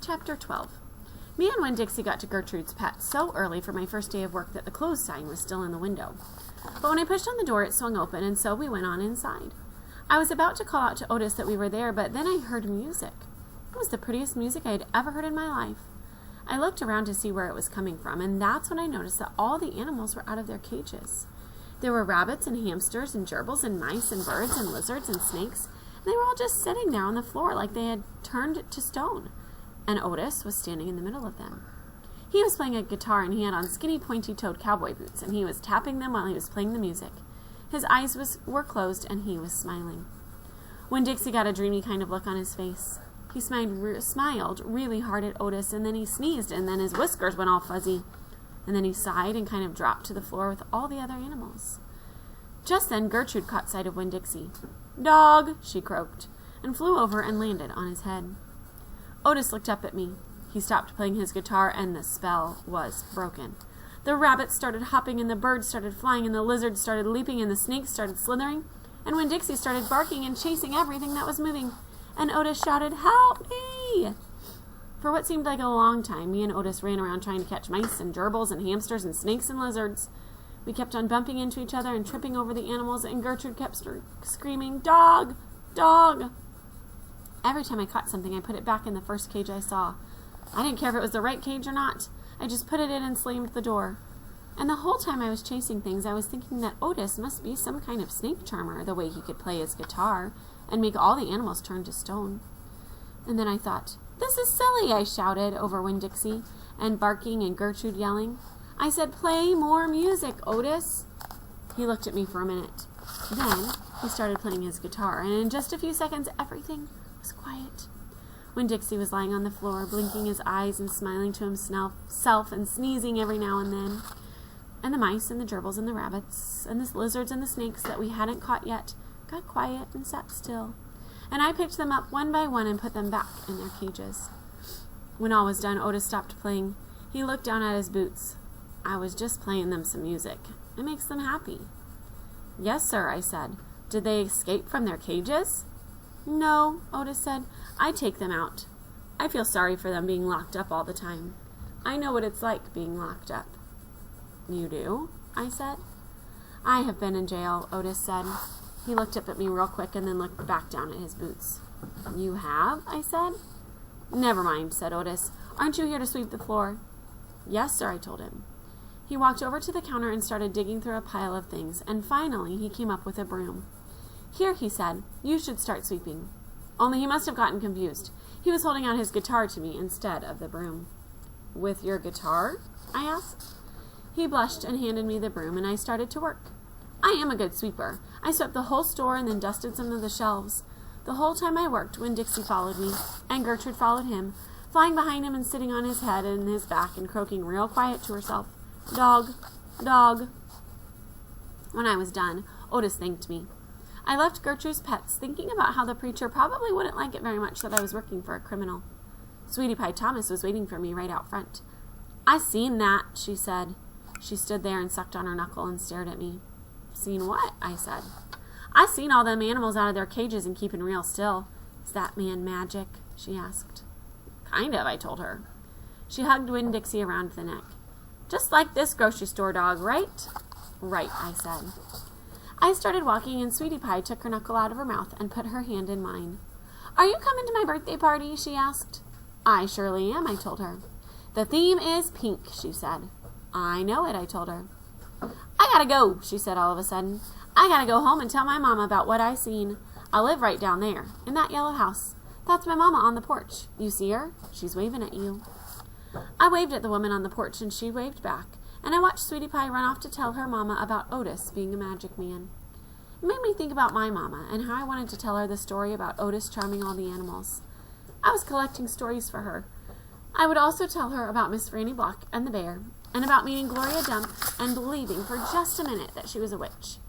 Chapter 12. Me and Winn Dixie got to Gertrude's Pet so early for my first day of work that the closed sign was still in the window. But when I pushed on the door, it swung open, and so we went on inside. I was about to call out to Otis that we were there, but then I heard music. It was the prettiest music I had ever heard in my life. I looked around to see where it was coming from, and that's when I noticed that all the animals were out of their cages. There were rabbits and hamsters and gerbils and mice and birds and lizards and snakes, and they were all just sitting there on the floor like they had turned to stone. And Otis was standing in the middle of them. He was playing a guitar, and he had on skinny, pointy-toed cowboy boots, and he was tapping them while he was playing the music. His eyes were closed, and he was smiling. When Dixie got a dreamy kind of look on his face, he smiled really hard at Otis, and then he sneezed, and then his whiskers went all fuzzy. And then he sighed and kind of dropped to the floor with all the other animals. Just then, Gertrude caught sight of Winn Dixie. "Dog!" she croaked, and flew over and landed on his head. Otis looked up at me. He stopped playing his guitar, and the spell was broken. The rabbits started hopping, and the birds started flying, and the lizards started leaping, and the snakes started slithering, and Winn Dixie started barking and chasing everything that was moving. And Otis shouted, "Help me!" For what seemed like a long time, me and Otis ran around trying to catch mice and gerbils and hamsters and snakes and lizards. We kept on bumping into each other and tripping over the animals, and Gertrude kept screaming, "Dog! Dog!" Every time I caught something, I put it back in the first cage I saw. I didn't care if it was the right cage or not. I just put it in and slammed the door. And the whole time I was chasing things, I was thinking that Otis must be some kind of snake charmer, the way he could play his guitar and make all the animals turn to stone. And then I thought, "This is silly," I shouted over Winn Dixie, and barking and Gertrude yelling. I said, "Play more music, Otis." He looked at me for a minute. Then he started playing his guitar, and in just a few seconds, everything was quiet. Winn Dixie was lying on the floor, blinking his eyes and smiling to himself and sneezing every now and then. And the mice and the gerbils and the rabbits and the lizards and the snakes that we hadn't caught yet got quiet and sat still. And I picked them up one by one and put them back in their cages. When all was done, Otis stopped playing. He looked down at his boots. "I was just playing them some music. It makes them happy." "Yes, sir," I said. "Did they escape from their cages?" "No," Otis said. "I take them out. I feel sorry for them being locked up all the time. I know what it's like being locked up." "You do?" I said. "I have been in jail," Otis said. He looked up at me real quick and then looked back down at his boots. "You have?" I said. "Never mind," said Otis. "Aren't you here to sweep the floor?" "Yes, sir," I told him. He walked over to the counter and started digging through a pile of things, and finally he came up with a broom. "Here," he said, "you should start sweeping." Only he must have gotten confused. He was holding out his guitar to me instead of the broom. "With your guitar?" I asked. He blushed and handed me the broom, and I started to work. I am a good sweeper. I swept the whole store and then dusted some of the shelves. The whole time I worked, Winn Dixie followed me, and Gertrude followed him, flying behind him and sitting on his head and his back and croaking real quiet to herself, "Dog, dog." When I was done, Otis thanked me. I left Gertrude's Pets thinking about how the preacher probably wouldn't like it very much that I was working for a criminal. Sweetie Pie Thomas was waiting for me right out front. "I seen that," she said. She stood there and sucked on her knuckle and stared at me. "Seen what?" I said. "I seen all them animals out of their cages and keeping real still. Is that man magic?" she asked. "Kind of," I told her. She hugged Winn Dixie around the neck. "Just like this grocery store dog, right?" "Right," I said. I started walking, and Sweetie Pie took her knuckle out of her mouth and put her hand in mine. "Are you coming to my birthday party?" she asked. "I surely am," I told her. "The theme is pink," she said. "I know it," I told her. "I gotta go," she said all of a sudden. "I gotta go home and tell my mama about what I seen. I live right down there, in that yellow house. That's my mama on the porch. You see her? She's waving at you." I waved at the woman on the porch, and she waved back, and I watched Sweetie Pie run off to tell her mama about Otis being a magic man. It made me think about my mama and how I wanted to tell her the story about Otis charming all the animals. I was collecting stories for her. I would also tell her about Miss Franny Block and the bear, and about meeting Gloria Dump and believing for just a minute that she was a witch.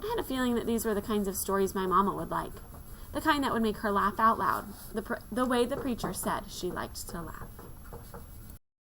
I had a feeling that these were the kinds of stories my mama would like, the kind that would make her laugh out loud, the way the preacher said she liked to laugh.